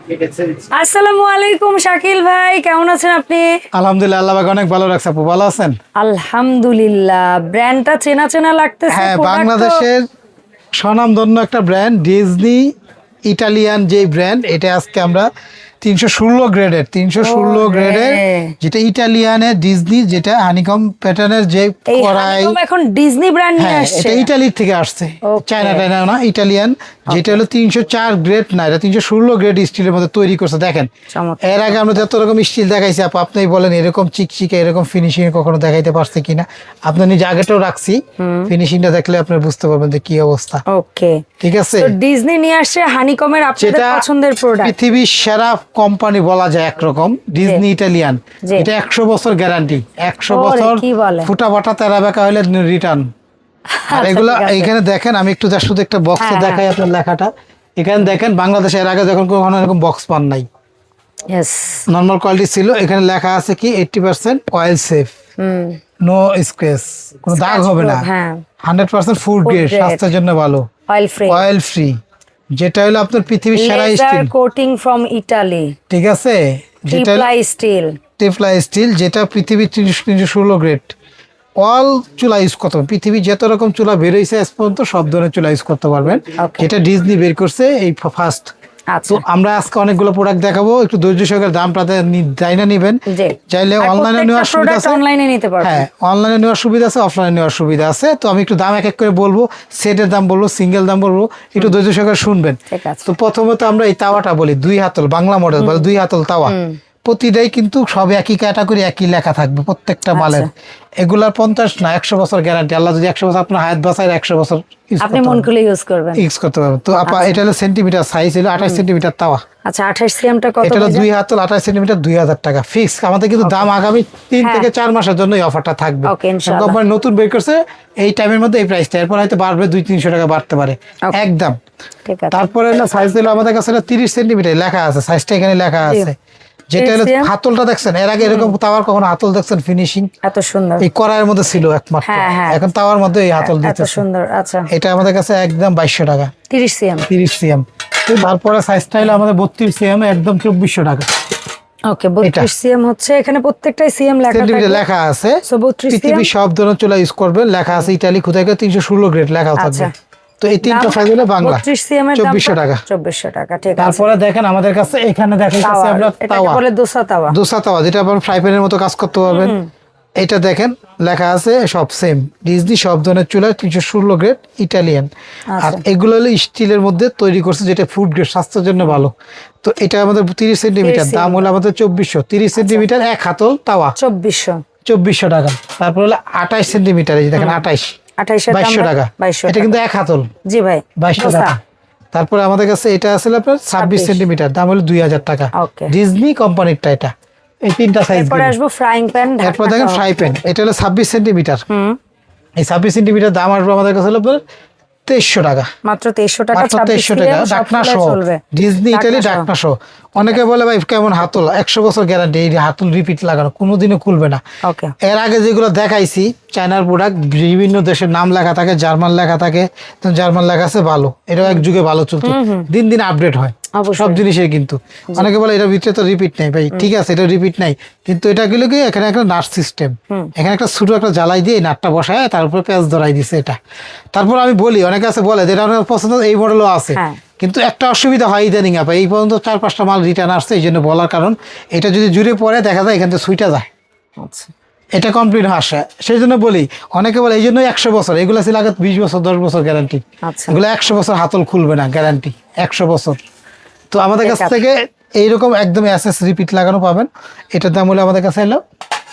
আসসালামু আলাইকুম শাকিল ভাই, কেমন আছেন আপনি? আলহামদুলিল্লাহ, আল্লাহ পাক অনেক ভালো রাখছে। আপু ভালো আছেন? আলহামদুলিল্লাহ। ব্র্যান্ডটা চেনা চেনা লাগতেছে। হ্যাঁ, product তো- বাংলাদেশের স্বনামধন্য একটা ব্র্যান্ড ডিজনি ইটালিয়ান যে ব্র্যান্ড, এটা আজকে আমরা 316 গ্রেডের যেটা ইটালিয়ানের ডিজনি, যেটা হানিকম প্যাটার্নের যে এই কড়াই। হানিকম এখন ডিজনি ব্র্যান্ড নিয়ে হ্যাঁ, আসছে। এটা ইটালির থেকে আসছে, Okay. চায়না টাইনা না, ইটালিয়ান। যেটা হলো 304 গ্রেড না, এটা 316 গ্রেড স্টিলের মধ্যে তৈরি করছে। দেখেন, চমৎকার। এর আগে আমরা যত রকম স্টিল দেখাইছি আপনি বলেন এরকম চিকচিকে এরকম ফিনিশিং কখনো দেখাইতে পারছে কিনা। আপনার নিজে আগেটাও রাখছি, ফিনিশিংটা দেখলে আপনি বুঝতে পারবেন যে কি অবস্থা। ওকে, ঠিক আছে, তো ডিজনি নিয়ে আসছে হানিকমের আপনাদের যেটা পছন্দের প্রোডাক্ট। পৃথিবীর সেরা কোম্পানি বলা যায় একরকম, ডিজনি ইটালিয়ান। জি। এটা 100 বছর গ্যারান্টি, 100 ওরে, বছর কি বলে? ফুটা বাটা তেরা বেকা হলে রিটার্ন। আর আচ্ছা, এগুলা ঠিক আছে। এইখানে দেখেন, আমি একটু জাস্ট শুধু একটা বক্সে হ্যাঁ, দেখাই আপনার লেখাটা। এখানে দেখেন, বাংলাদেশে এর আগে যখন কখনো এরকম বক্স পান নাই, ইয়েস। নর্মাল কোয়ালিটি ছিল। এখানে লেখা আছে কি 80% অয়েল সেফ, নো স্ক্র্যাচ, কোনো দাগ হবে না, হ্যাঁ। 100% ফুড Food গ্রেড, grade। স্বাস্থ্যের জন্য ভালো, অয়েল ফ্রি। Oil free. যেটা হলো আপনার পৃথিবীর সেরা laser steel. Coating from Italy. ঠিক আছে, যেটা ট্রিপ্লাই স্টিল। টেফলা স্টিল, যেটা পৃথিবীর 316 গ্রেড। অল চুলা ইউজ করতে পারবেন, পৃথিবীর যত রকম চুলা বের হয়েছে আজ পর্যন্ত সব ধরনের চুলা ইউজ করতে পারবেন। Okay. যেটা ডিজনি বের করছে এই ফার্স্ট। আচ্ছা। তো আমরা আজকে অনেকগুলো প্রোডাক্ট দেখাবো, একটু ধৈর্য সহকারে দামটা যাই না নিবেন। জি। চাইলে আর অনলাইনে প্রত্যেকটা নেওয়ার সুবিধা product আছে। অনলাইনে নিতে পারবেন। হ্যাঁ, অনলাইনে নেওয়ার সুবিধা আছে, অফলাইনে নেওয়ার সুবিধা আছে। তো আমি একটু দাম এক এক করে বলবো, সেটের দাম বলবো, সিঙ্গেল দাম বলবো, একটু ধৈর্য সহকারে শুনবেন। ঠিক আছে। তো প্রথমত আমরা এই তাওয়াটা বলি, 2 হাতল বাংলা মডেল বলে 2 হাতল তাওয়া। প্রতিটাই কিন্তু সব একই ক্যাটাগরি, একই লেখা থাকবে প্রত্যেকটা মালের। এগুলার 50 না 100 বছর গ্যারান্টি। আল্লাহ যদি 100 বছর আপনার হায়াত বাঁচায়, 100 বছর আপনি মন খুলে ইউজ করবেন। ইউজ করতে পারবেন। তো এটা হলো সেন্টিমিটার সাইজ, হলো 28 সেন্টিমিটার তাওয়া। আচ্ছা, 28 সিএমটা কত? এটা হলো ভাইজান? 2 হাতল 28 সেন্টিমিটার, 2000 টাকা ফিক্স। আমাদের কিন্তু দাম আগামী 3 হ্যাঁ। থেকে 4 মাসের জন্য এই অফারটা থাকবে। Okay, ইনশাআল্লাহ। কোম্পানি নতুন বের করছে এই টাইমের মধ্যে এই প্রাইসটা, এরপর হয়তো বাড়বে 200-300 টাকা বাড়তে পারে Okay. একদম। ঠিক আছে। তারপরে না সাইজ হলো আমাদের কাছে 30 সেন্টিমিটার লেখা আছে, সাইজটা এখানে লেখা আছে। যেটা হলো 30 হাতলটা দেখছেন, এর আগে এরকম তাওয়ার কখনো হাতল দেখছেন ফিনিশিং? এত সুন্দর। এই কড়াইয়ের মধ্যে ছিল একমাত্র, হ্যাঁ, হ্যাঁ। এখন তাওয়ার মধ্যে এই হাতল এত দিতেছে। সুন্দর। আচ্ছা, এটা আমাদের কাছে একদম 2200 টাকা, 30 সিএম। 30 সিএম। তারপরে সাইজটা হলো আমাদের 32 সিএম, একদম 2400 টাকা। ওকে, 32 সিএম হচ্ছে, এখানে প্রত্যেকটাই সিএম লেখা সেন্টিমিটার থাকবে। লেখা আছে। So, 32 পৃথিবীর সব ধরনের চুলা ইউজ করবেন, লেখা আছে ইতালি খুদাই করে 316 গ্রেড লেখা থাকবে। আচ্ছা। তো এই তিনটা সাইজ হলো বাংলা, 32 সিএম এর দাম 2400 টাকা। 2400 টাকা, ঠিক আছে। তারপরে দেখেন আমাদের কাছে এখানে দেখাইতেছি আমরা এটাকে তাওয়া, বলে দোসা তাওয়া। দোসা তাওয়া, যেটা আপনার ফ্রাই প্যানের মতো কাজ করতে পারবেন। এটা দেখেন লেখা আছে সব সেম, ডিজনি সব ধরনের চুলা 316 গ্রেড ইটালিয়ান। আর এগুলো হলো স্টিলের মধ্যে তৈরি করছে, যেটা ফুড গ্রেড, স্বাস্থ্যের জন্য ভালো। তো এটা আমাদের 30 সেন্টিমিটার, দাম হলো আমাদের 2400। 30 সেন্টিমিটার এক হাতল তাওয়া 2400 টাকা। তারপর হলো 28 সেন্টিমিটার, এই যে দেখেন 28 28 এর দাম 2200 টাকা। 2200 এটা কিন্তু এক হাতল, জি ভাই, 2200 দোসা। টাকা। তারপরে আমাদের কাছে এটা আছে আপনার 26 সেন্টিমিটার, দাম হলো 2000 টাকা। Okay. ডিজনি কোম্পানিরটা এটা। এই তিনটা সাইজ। এরপরে আসবো ফ্রাইং প্যান। এরপর দেখেন ফ্রাই প্যান, এটা হলো 26 সেন্টিমিটার। এই 26 সেন্টিমিটার দাম আসবে আমাদের কাছে হলো 2300 টাকা, মাত্র 2300 টাকা। মাত্র 2300 টাকা, ডাকনা সহ, ডিজনি ইটালি ডাকনা সহ। অনেকে বলে ভাই কেমন হাতল, 100 বছর গ্যারান্টি, এই হাতল রিপিট লাগানো, কোনোদিনও খুলবে না। ওকে, এর আগে যেগুলো দেখাইছি চায়নার প্রোডাক্ট, বিভিন্ন দেশের নাম লেখা থাকে, জার্মান লেখা থাকে, তো জার্মান লেখা আছে ভালো, এটাও এক যুগে ভালো চলতো, দিন দিন আপডেট হয় সব জিনিসের। কিন্তু অনেকে বলে এটার ভিতরে তো রিপিট নাই, ভাই ঠিক আছে এটা রিপিট নাই, কিন্তু এটা গেলো কি এখানে একটা নাট সিস্টেম, এখানে একটা ছোট একটা জ্বালাই দিয়ে নাটটা বসায় তার উপরে পেঁয়াজ ধরাই দিছে এটা। তারপর আমি বলি, অনেকে আছে বলে যেটা আমার পছন্দ, এই মডেলও আছে, কিন্তু একটা অসুবিধা হয় ইদানিং আপা, এই পর্যন্ত 4-5টা মাল রিটার্ন আসছে, এই জন্য বলার কারণ এটা যদি জুড়ে পড়ে দেখা যায় এখান থেকে সুইটা যায়, এটা কমপ্লিট আসে। সেই জন্য বলি, অনেকে বলে এই জন্য 100 বছর, এগুলো ছিল আগে 20 বছর 10 বছর গ্যারান্টি, এগুলো 100 বছর হাতল খুলবে না, গ্যারান্টি 100 বছর। তো আমাদের কাছ থেকে এইরকম একদম এসএস রিপিট লাগানো পাবেন। এটার দাম হলো আমাদের কাছে এলো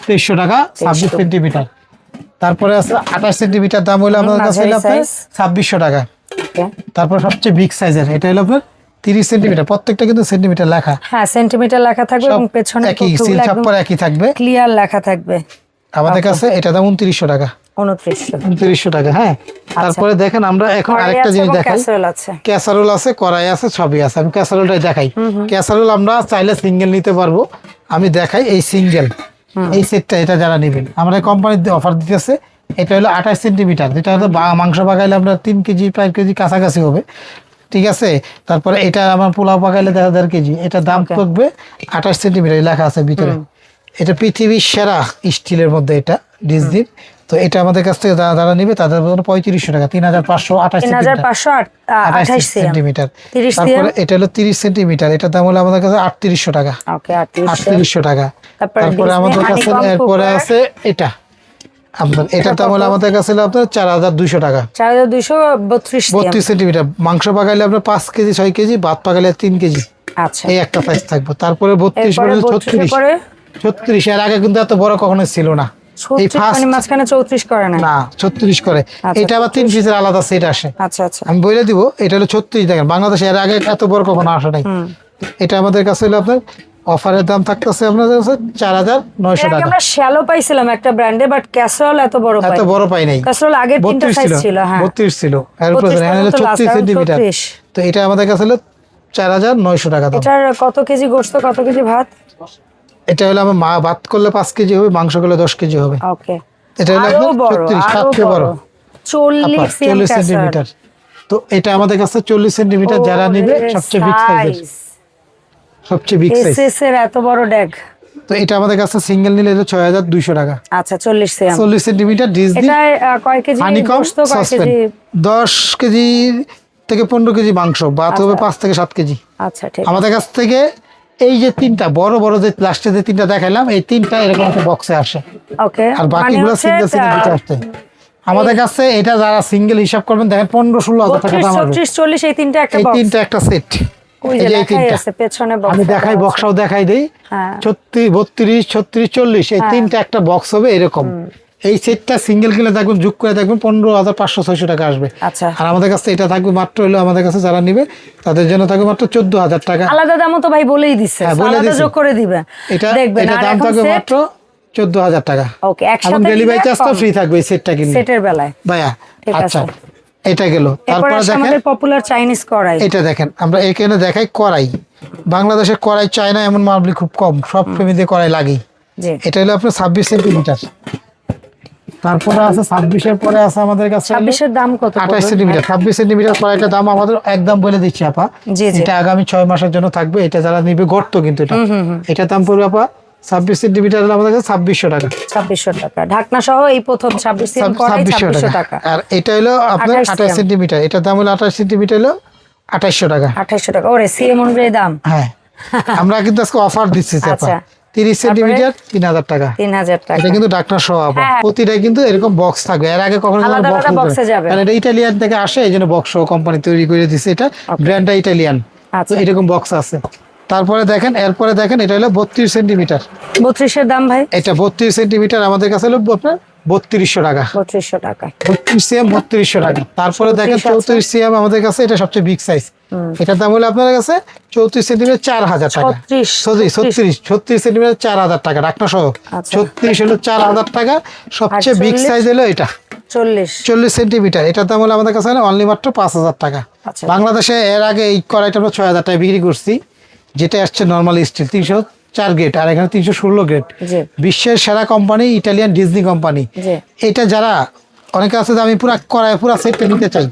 2300 টাকা, 26 সেন্টিমিটার। তারপরে আছে 28 সেন্টিমিটার, দাম হলো আমাদের কাছে এলো 2600 টাকা। তারপর সবচেয়ে বিগ সাইজের এটা হলো আপনার 30 সেন্টিমিটার, প্রত্যেকটা কিন্তু সেন্টিমিটার লেখা। হ্যাঁ, সেন্টিমিটার লেখা থাকবে এবং পেছনে একই সিল ছাপ্পার একই থাকবে, ক্লিয়ার লেখা থাকবে। আমাদের কাছে এটা দাম 2900 টাকা, 2900 টাকা। হ্যাঁ, তারপরে দেখেন আমরা এখন আরেকটা জিনিস দেখাই, ক্যাসারোল আছে, কড়াই আছে, সবই আছে। আমি ক্যাসারোলটাই দেখাই। ক্যাসারোল আমরা চাইলে সিঙ্গেল নিতে পারবো, আমি দেখাই এই সিঙ্গেল, এই সেটটা, এটা যারা নেবেন আমরা কোম্পানি অফার দিতেছে। এটা হলো 28 সেন্টিমিটার, যেটা হলো মাংস বাগাইলে আমরা 3 কেজি 4 কেজি কাছাকাছি হবে, ঠিক আছে। তারপরে এটা আমার পোলাও পাকাইলে 1000 কেজি, এটা দাম পড়বে 28 সেন্টিমিটার লেখা আছে ভিতরে। এটা পৃথিবীর সেরা স্টিলের মধ্যে এটা ডিসডিপ। তো এটা আমাদের কাছ থেকে যারা নিবে তাদের জন্য 3500 টাকা, 3528 সেন্টিমিটার। তারপরে এটা হলো 30 সেন্টিমিটার, এটার দাম হলো আমাদের কাছে 3800 টাকা। 3800 টাকা। তারপরে আমাদের কাছে এরপরে আছে এটা আপনার, এটার দাম হলো আমাদের কাছে আপনার 4200 টাকা। 32 সেন্টিমিটার। মাংস পাকাইলে আপনার 5 কেজি 6 কেজি, ভাত পাকাইলে 3 কেজি। আচ্ছা, এই একটা সাইজ থাকবে। তারপরে 32 মানে 36 এর আগে কিন্তু এত বড় কখনো ছিল না। এই ফার্স্ট মাঝখানে 34 করে না, 36 করে। এটা আবার 3 পিসের আলাদা সেট আসে। আচ্ছা, আমি বলে দিব, এটা হলো 36। দেখেন বাংলাদেশে এর আগে এত বড় কখনো আসে নাই। এটা আমাদের কাছে হলো আপনার অফারের দাম থাকতেছে আপনাদের কাছে 4900 টাকা। আমরা শ্যালো পাইছিলাম একটা ব্র্যান্ডে, বাট ক্যাসরোল এত বড় পাই নাই। ক্যাসরোল আগে তিনটা সাইজ ছিল, হ্যাঁ 32 ছিল, এর উপরে হলো 36 সেন্টিমিটার। তো এটা আমাদের কাছে হলো 4900 টাকা দাম। এটার কত কেজি গোশত, কত কেজি ভাত? এটা হলো আমার ভাত করলে 5 কেজি হবে, মাংস করলে 10 কেজি হবে। ওকে, এটা হলো 36 সবচেয়ে বড় 40 সেন্টিমিটার। তো এটা আমাদের কাছে 40 সেন্টিমিটার যারা নেবে সবচেয়ে বিগ সাইজের, সবচেয়ে বিগ সাইজ এসএস এর এত বড় ড্যাগ। তো এটা আমাদের কাছে সিঙ্গেল নিলে হলো 6200 টাকা। আচ্ছা, 40 সেন্টিমিটার ডিসডি। এটা কয় কেজি গোশত, কয় কেজি? 10 কেজি থেকে 15 কেজি মাংস, ভাত হবে 5 থেকে 7 কেজি। আচ্ছা, ঠিক। আমাদের কাছ থেকে এই যে তিনটা বড় বড় যে লাস্টে যে তিনটা দেখাইলাম, এই তিনটা এরকম একটা বক্সে আসে। ওকে, আর বাকিগুলো সিঙ্গেল সিঙ্গেল আসে আমাদের কাছে। এটা যারা সিঙ্গেল হিসাব করবেন দেখেন 15-16 হাজার টাকা দাম হবে। 36-40 এই তিনটা একটা এই বক্স, তিনটা একটা সেট। এই তিনটা আছে পেছনে বক্স, আমি দেখাই, বক্সটাও দেখাই দেই। 36, 32, 36, 40 এই তিনটা একটা বক্স হবে এরকম। এই সেটটা সিঙ্গেল কিনে দেখবেন, যোগ করে দেখবেন 15,500-600 টাকা আসবে। আচ্ছা, আর আমাদের কাছে এটা থাকবে মাত্র হলো, আমাদের কাছে যারা নিবে তাদের জন্য থাকবে মাত্র 14,000 টাকা। আলাদা দামও তো ভাই বলেই দিচ্ছে, আলাদা যোগ করে দিবে। এটা দেখবেন এটা দাম থাকবে মাত্র 14,000 টাকা। ওকে, একসাথে এবং ডেলিভারি চার্জটা ফ্রি থাকবে এই সেটটা কিনলে, সেটের বেলায় ভাইয়া। ঠিক আছে, আচ্ছা, এটা গেল। তারপরে দেখেন আমাদের পপুলার চাইনিজ কড়াই। এটা দেখেন, আমরা এখানে দেখাই কড়াই। বাংলাদেশের কড়াই চাই না এমন মামলি খুব কম, সব ফ্যামিলিতে কড়াই লাগেই। এটা হলো আপনার 26 সেন্টিমিটার। তারপরে আছে 26 এর পরে আছে আমাদের কাছে 26 এর দাম কত? 28 সেন্টিমিটার। 26 সেন্টিমিটার কড়াইটার দাম আমাদের একদম বলে দিচ্ছি আপা, এটা আগামী 6 মাসের জন্য থাকবে। এটা যারা নিবে গর্ত কিন্তু এটা দাম পড়বে আপা 26 সেন্টিমিটার আমাদের কাছে 2600 টাকা। 2600 টাকা ঢাকনা সহ এই প্রথম 26 সেম কড়াই 2600 টাকা। আর এটা হলো আপনার 28 সেন্টিমিটার, এটার দাম হলো 28 সেন্টিমিটার হলো 2800 টাকা। 2800 টাকা, ওরে সিএম অনুযায়ী দাম। হ্যাঁ, আমরা কিন্তু আজকে অফার দিচ্ছি আপা। 30 সেন্টিমিটার 3000 টাকা। 3000 টাকা। এটা কিন্তু ঢাকনা সহ আপা, প্রতিটাই কিন্তু এরকম বক্স থাকবে। এর আগে কখনো বক্সে যাবে, কারণ এটা ইতালিয়ান থেকে আসে, এইজন্য বক্স সহ কোম্পানি তৈরি করে দিয়েছে। এটা ব্র্যান্ডটা ইতালিয়ান, তো এরকম বক্স আছে। তারপরে দেখেন, এরপরে দেখেন এটা হলো 32 সেন্টিমিটার। 32 এর দাম ভাই? এটা 32 সেন্টিমিটার আমাদের কাছে হলো আপনার 3200 টাকা। 3200 টাকা। 32 সিএম 3200 টাকা। তারপরে দেখেন 34 সিএম আমাদের কাছে, এটা সবচেয়ে বিগ সাইজ। এটার দাম হলো আপনার কাছে 34 সেন্টিমিটার 4000 টাকা। 36 সেন্টিমিটার 4000 টাকা ঢাকনা সহ। 36 হলো 4000 টাকা। সবচেয়ে বিগ সাইজ হলো এটা 40 সেন্টিমিটার। এটার দাম হলো আমাদের কাছে অনলি মাত্র 5000 টাকা। বাংলাদেশে এর আগে এই কড়াইটা আমরা 6000 টাকা বিক্রি করছি, যেটা আসছে নরমাল স্টিল 304 গ্রেড, আর এখানে 316 গ্রেড। বিশ্বের সেরা কোম্পানি ইটালিয়ান ডিজনি কোম্পানি। এটা যারা অনেকে আছে যে আমি পুরা সেটটা নিতে চাই,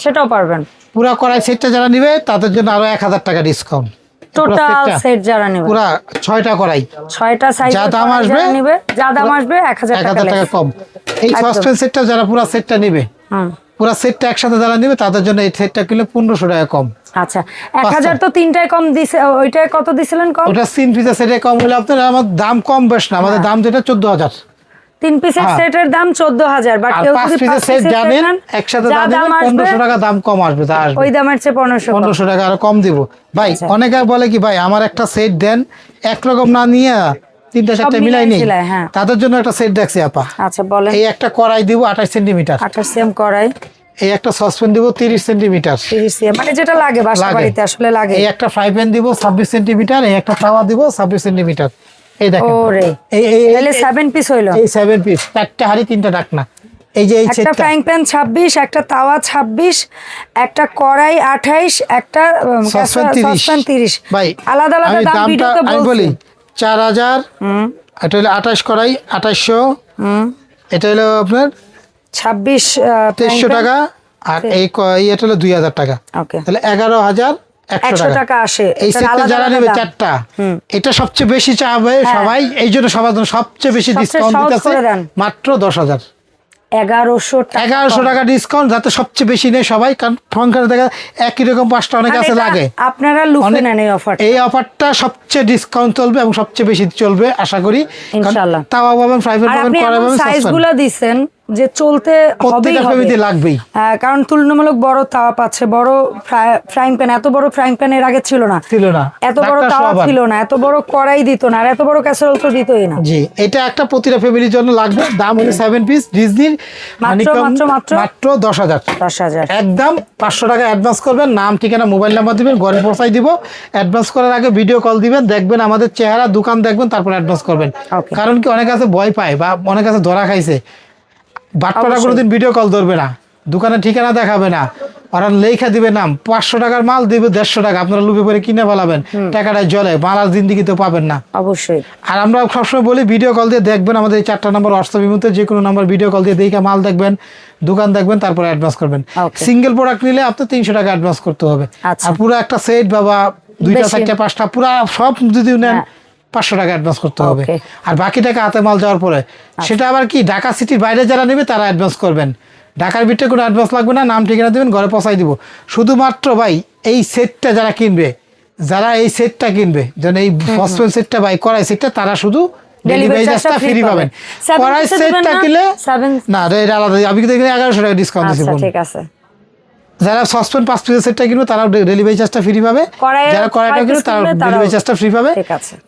সেটাও পারবেন। পুরা কড়াই সেটটা যারা নিবে তাদের জন্য আরো 1000 টাকা ডিসকাউন্ট। টোটাল সেট যারা নেবে পুরা 6টা কড়াই, 6টা সাইজ যা দাম আসবে, যা দাম আসবে 1000 টাকা কম। এই সসপেন সেটটা যারা পুরা সেটটা নিবে, পুরা সেটটা একসাথে যারা নিবে তাদের জন্য এই সেটটা কিনলে 1500 টাকা কম। আচ্ছা, 1000 তো তিনটায় কম দিছে, ওইটায় কত দিছিলেন কম? ওটা 3 পিসের সেটে কম হলে আপনার আমার দাম কম বেশ না, আমাদের দাম যেটা 14000। 3 পিসের সেটের দাম 14000, বাট কেউ যদি 5 পিসের সেট জানেন একসাথে দাম 1500 টাকা দাম কম আসবে, তা আসবে ওই দামের চেয়ে 1500 টাকা আরো কম দিব ভাই। অনেকে বলে কি ভাই আমার একটা সেট দেন, একরকম না নিয়ে 3টা-4টা মিলাই নেই, তাদের জন্য একটা সেট দেখছি আপা। আচ্ছা বলেন। এই একটা কড়াই দিব 28 সেন্টিমিটার, 28 সিএম কড়াই। এই একটা সসপ্যান দিব 30 সেন্টিমিটার, 30 সিএম মানে যেটা লাগে বাসা বাড়িতে আসলে লাগে। এই একটা ফ্রাই প্যান দিব 26 সেন্টিমিটার, এই একটা তাওয়া দিব 26 সেন্টিমিটার। এই দেখেন, ওরে তাহলে 7 পিস হইলো। এই 7 পিস, 4টা হাঁড়ি 3টা ঢাকনা। এই যে এই সেটটা, একটা ফ্রাইং প্যান 26, একটা তাওয়া 26, একটা কড়াই 28, একটা সসপ্যান 30। ভাই আলাদা আলাদা দাম ভিডিওতে বলছি। আমি বলি 4000, এটা হলো 28 কড়াই 2800, এটা হলো আপনার 26 2300 টাকা, আর এটা হলো 2000 টাকা। ওকে, তাহলে 11,100 টাকা আসে। এই সেটটা যারা নেবে 4টা, এটা সবচেয়ে বেশি চাবে সবাই, এই জন্য সবার জন্য সবচেয়ে বেশি ডিসকাউন্ট দিতেছে মাত্র 10,000। 1100 টাকা ডিসকাউন্ট, যাতে সবচেয়ে বেশি নেই সবাই, কারণ ফোনখানে দেখা একই রকম 5টা অনেক আছে লাগে, আপনারা লুফে নেন এই অফার। এই অফারটা সবচেয়ে ডিসকাউন্ট চলবে এবং সবচেয়ে বেশি চলবে আশা করি ইনশাআল্লাহ। তাওয়া পাবেন, ফ্রাই প্যান পাবেন, কড়াই পাবেন, সাইজগুলো দিছেন যে চলতে প্রত্যেকটা ফ্যামিলিতে লাগবেই, কারণ তুলনামূলক বড় তাওয়া পাচ্ছে, বড় ফ্রাইং প্যান, এত বড় ফ্রাইং প্যান এর আগে ছিল না, এত বড় তাওয়া ছিল না, এত বড় কড়াই দিত না, আর এত বড় ক্যাসারোল তো দিতই না। জি, এটা একটা প্রতিটা ফ্যামিলির জন্য লাগবে। দাম হলো 7 পিস ডিজনির, মাত্র 10,000। একদম 500 টাকা অ্যাডভান্স করবেন, নাম ঠিকানা মোবাইল নাম্বার দিবেন, ঘরে পৌঁছাই দিব। অ্যাডভান্স করার আগে ভিডিও কল দিবেন, দেখবেন আমাদের চেহারা, দোকান দেখবেন, তারপর অ্যাডভান্স করবেন। কারণ কি অনেক আছে ভয় পায় বা অনেক আছে ধরা খাইছে, বাটপাড়া কোনোদিন ভিডিও কল ধরবে না, দোকানের ঠিকানা দেখাবে না, ওরা লেখা দিবে নাম, 500 টাকার মাল দিবে 150 টাকা, আপনারা লুপে পরে কিনে ফেলাবেন, টাকাটা জলে মাল আর জিন্দিগি তো পাবেন না অবশ্যই। আর আমরা সবসময় বলি ভিডিও কল দিয়ে দেখবেন, আমাদের এই 4টা নাম্বার হোয়াটসঅ্যাপ ইমোতে যে কোনো নাম্বার ভিডিও কল দিয়ে দেখে মাল দেখবেন, দোকান দেখবেন, তারপর অ্যাডভান্স করবেন। সিঙ্গেল প্রোডাক্ট নিলে আপনার 300 টাকা অ্যাডভান্স করতে হবে, আর পুরো একটা সেট বাবা 2টা 4টা 5টা পুরো সব যদি নেন 500 টাকা অ্যাডভান্স করতে হবে, আর বাকি টাকা হাতে মাল যাওয়ার পরে সেটা আবার কি ঢাকা সিটির বাইরে যারা নেবে তারা অ্যাডভান্স করবেন, ঢাকার ভিতরে কোনো অ্যাডভান্স লাগবে না, নাম ঠিকানা দেবেন, ঘরে পৌঁছাই দিব। শুধুমাত্র ভাই এই সেটটা যারা কিনবে, যারা এই সেটটা কিনবে, যেন এই ফসফেন সেটটা বাই করাই সেটটা, তারা শুধু ডেলিভারি চার্জটা ফ্রি পাবেন। করাই সেটটা কিনলে না, এটা আলাদা, আমি কিন্তু 1100 টাকা ডিসকাউন্ট দিছি। ঠিক আছে, যারা সসপেন 5 পিসের সেটটা কিনবে তারা ডেলিভারি চার্জটা ফ্রি পাবে, যারা কড়াইটা কিনবে তারা ডেলিভারি চার্জটা ফ্রি পাবে।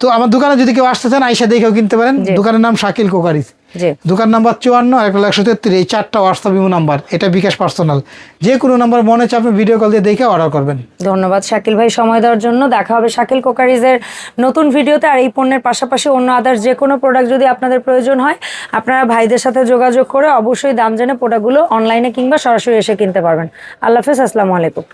তো আমার দোকানে যদি কেউ আসতে চান আইসা দেখেও কিনতে পারেন। দোকানের নাম শাকিল কোকারিজ, দোকান নাম্বার 54 আর 173, এই 4টা হোয়াটসঅ্যাপ ইমো নাম্বার, এটা বিকাশ পার্সোনাল, যে কোনো নাম্বার মনে হচ্ছে আপনি ভিডিও কল দিয়ে দেখে অর্ডার করবেন। ধন্যবাদ শাকিল ভাই সময় দেওয়ার জন্য। দেখা হবে শাকিল কোকারিজের নতুন ভিডিওতে। আর এই পণ্যের পাশাপাশি অন্য আদার্স যে কোনো প্রোডাক্ট যদি আপনাদের প্রয়োজন হয়, আপনারা ভাইদের সাথে যোগাযোগ করে অবশ্যই দাম জেনে প্রোডাক্টগুলো অনলাইনে কিংবা সরাসরি এসে কিনতে পারবেন। আল্লাহ হাফেজ, আসসালামু আলাইকুম।